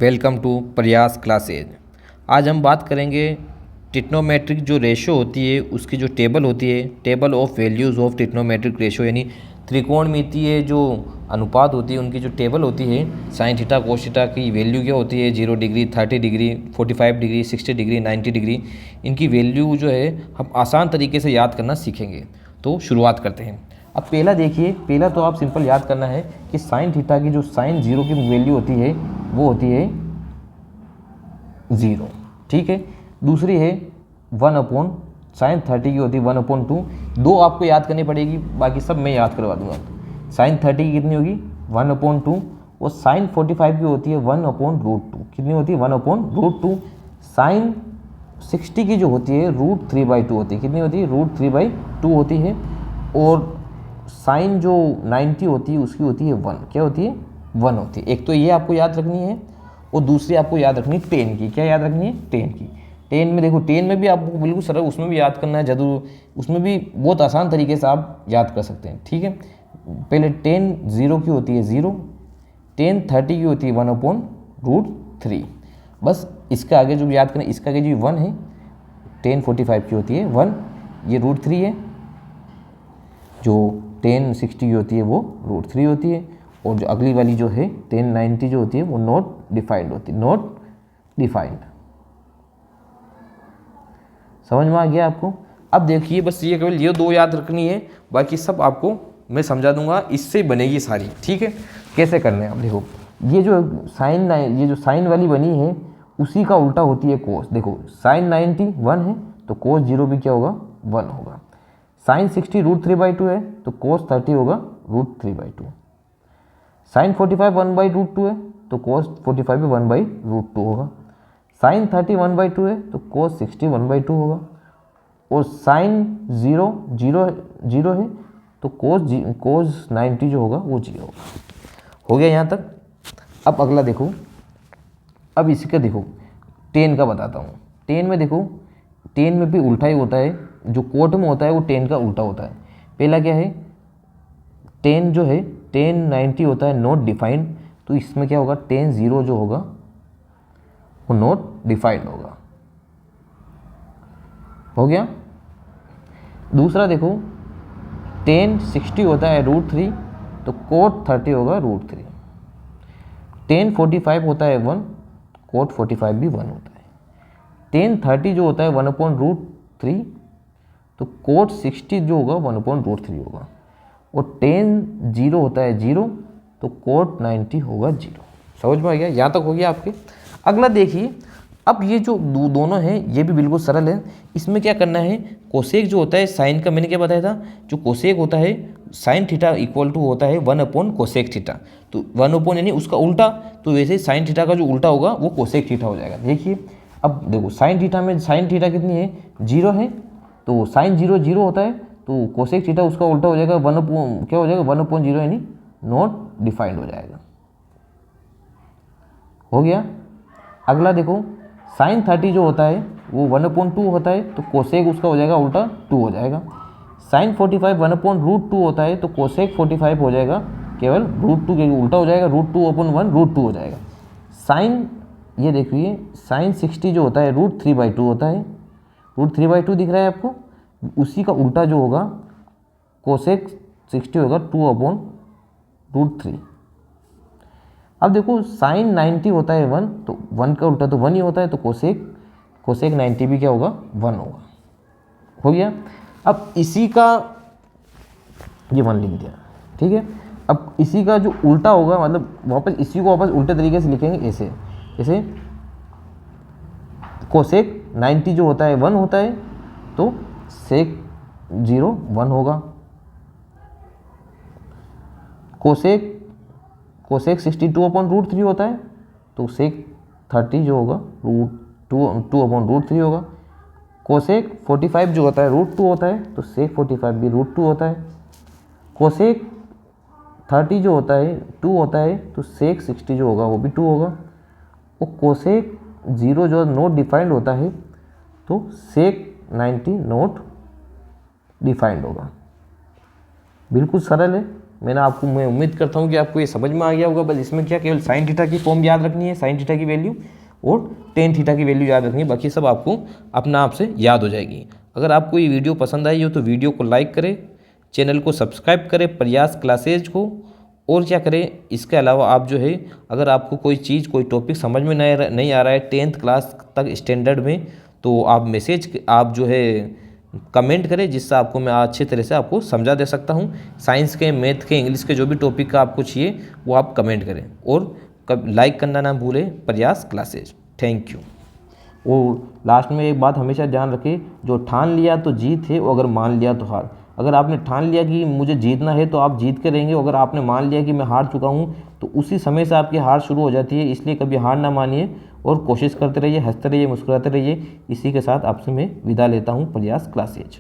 Welcome to प्रयास classes. आज हम बात करेंगे ट्रिग्नोमेट्रिक जो रेशो होती है उसकी जो टेबल होती है, table of values of trigonometric ratio, यानी त्रिकोणमितीय जो अनुपात होती है उनकी जो टेबल होती है साइन थीटा कोस थीटा की वैल्यू क्या होती है 0 degree, 30 degree, 45 degree, 60 degree, 90 degree, इनकी वैल्यू जो है हम आसान तरीके से याद करना सीखेंगे। तो शुरुआत करते हैं। अब पहला देखिए, पहला तो आप सिंपल याद करना है कि साइन थीटा की जो साइन 0 की वैल्यू होती है वो होती है 0, ठीक है। दूसरी है 1/, साइन 30 की होती है 1/2। दो आपको याद करनी पड़ेगी, बाकी सब मैं याद करवा दूंगा। साइन 30 की कितनी होगी 1/2, और साइन 45 की होती है 1/√2। कितनी होती है 1/√2। साइन 60 की जो होती है √3/2 होती है। कितनी होती है √3/2 होती है। और साइन जो 90 होती है उसकी होती है 1। क्या होती है 1 होती है। एक तो ये आपको याद रखनी है, और दूसरी आपको याद रखनी है 10 की। क्या याद रखनी है 10 की। 10 में देखो, 10 में भी आपको बिल्कुल सरल, उसमें भी याद करना है जरूर, उसमें भी बहुत आसान तरीके से आप याद कर सकते हैं, ठीक है। पहले 10 0 की होती है 0, 10 30 की होती है 1/√3। बस इसका आगे जो याद करें, इसका आगे जो 1 है 10 45 की होती है 1, ये √3 है। जो 10 60 की होती है वो √3 होती है। और जो अगली वाली जो है 10 90 जो होती है वो नॉट डिफाइंड होती है, नॉट डिफाइंड। समझ में आ गया आपको। अब देखिए, बस ये केवल ये दो याद रखनी है, बाकी सब आपको मैं समझा दूंगा, इससे बनेगी सारी, ठीक है। कैसे करना है आप देखो, ये जो साइन वाली बनी है उसी का उल्टा होती है कोस। देखो साइन 90 1 है तो कोस 0 भी क्या होगा 1 होगा। साइन 60 √3/2 है तो कोस 30 होगा √3/2। साइन 45 1/√2 है तो कोस 45 भी 1/√2 होगा। साइन 30 1/2 है तो कोस 60 1/2 होगा। और साइन 0 है तो कोस 90 जो होगा वो 0 होगा। हो गया यहाँ तक। अब अगला देखो, अब इसी का देखो 10 का बताता हूँ। 10 में देखो, 10 में भी उल्टा ही होता है। जो कोट में होता है वो 10 का उल्टा होता है। पहला क्या है 10 जो है 10 90 होता है नॉट डिफाइंड, तो इसमें क्या होगा 10 0 जो होगा वो नॉट डिफाइंड होगा। हो गया। दूसरा देखो 10 60 होता है √3 तो कोट 30 होगा √3। 10 45 होता है 1, कोट 45 भी 1 होता है। 10 30 जो होता है 1/√3 तो कोट 60 जो होगा 1/√3 होगा। और 10 0 होता है 0 तो कोट 90 होगा 0। समझ में आ गया, यहाँ तक हो गया आपके। अगला देखिए, अब ये जो दोनों हैं ये भी बिल्कुल सरल है। इसमें क्या करना है, कोसेक जो होता है साइन का, मैंने क्या बताया था, जो कोसेक होता है साइन थीटा इक्वल टू होता है 1/कोसेक थीटा। तो 1/ यानी उसका उल्टा, तो वैसे साइन थीटा का जो उल्टा होगा वो कोसेक थीटा हो जाएगा। देखिए अब देखो, साइन थीटा में साइन थीटा कितनी है 0 है, तो साइन 0 0 होता है तो कोसेक थीटा उसका उल्टा हो जाएगा 1/, क्या हो जाएगा 1/0 यानी नॉट डिफाइंड हो जाएगा। हो गया। अगला देखो साइन 30 जो होता है वो 1/2 होता है तो कोसेक उसका हो जाएगा उल्टा 2 हो जाएगा। साइन 45 1/√2 होता है तो कोसेक 45 हो जाएगा केवल √2 के उल्टा हो जाएगा, √2/1 √2 हो जाएगा। साइन, ये देखिए साइन 60 जो होता है √3/2 होता है, √3/2 दिख रहा है आपको, उसी का उल्टा जो होगा कोसेक 60 होगा 2/√3। अब देखो साइन 90 होता है 1 तो 1 का उल्टा तो 1 ही होता है, तो कोसेक 90 भी क्या होगा 1 होगा। हो गया। अब इसी का ये 1 लिख दिया, ठीक है। अब इसी का जो उल्टा होगा, मतलब वापस इसी को वापस उल्टे तरीके से लिखेंगे ऐसे, जैसे कोसेक 90 जो होता है 1 होता है तो सेक 0 1 होगा। कोसेक 60 2/√3 होता है तो सेक 30 जो होगा 2/√3 होगा। कोसेक 45 जो होता है √2 होता है तो सेक 45 भी √2 होता है। कोसेक 30 जो होता है 2 होता है तो सेक 60 जो होगा वो भी 2 होगा। और कोसेक 0 जो नॉट डिफाइंड होता है तो सेक 90 नॉट डिफाइंड होगा। बिल्कुल सरल है, मैं उम्मीद करता हूँ कि आपको ये समझ में आ गया होगा। बस इसमें क्या केवल साइन थीटा की फॉर्म याद रखनी है, साइन थीटा की वैल्यू, और टेन थीटा की वैल्यू याद रखनी है, बाकी सब आपको अपना आप से याद हो जाएगी। अगर आपको ये वीडियो पसंद आई हो तो वीडियो को लाइक करें, चैनल को सब्सक्राइब करें प्रयास क्लासेज को, और क्या करें इसके अलावा आप जो है अगर आपको कोई चीज़ कोई टॉपिक समझ में नहीं आ रहा है 10th क्लास तक स्टैंडर्ड में, तो आप जो है कमेंट करें, जिससे आपको मैं अच्छी तरह से आपको समझा दे सकता हूँ। साइंस के, मैथ के, इंग्लिश के जो भी टॉपिक का आपको चाहिए वो आप कमेंट करें, और लाइक करना ना भूलें प्रयास क्लासेज। Thank you. और लास्ट में एक बात हमेशा ध्यान रखें, जो ठान लिया तो जीत है, और अगर मान लिया तो हार। अगर आपने ठान लिया कि मुझे जीतना है तो आप जीत के रहेंगे, अगर आपने मान लिया कि मैं हार चुका हूँ तो उसी समय से आपकी हार शुरू हो जाती है। इसलिए कभी हार ना मानिए और कोशिश करते रहिए, हंसते रहिए, मुस्कुराते रहिए। इसी के साथ आपसे मैं विदा लेता हूँ प्रयास क्लासेज।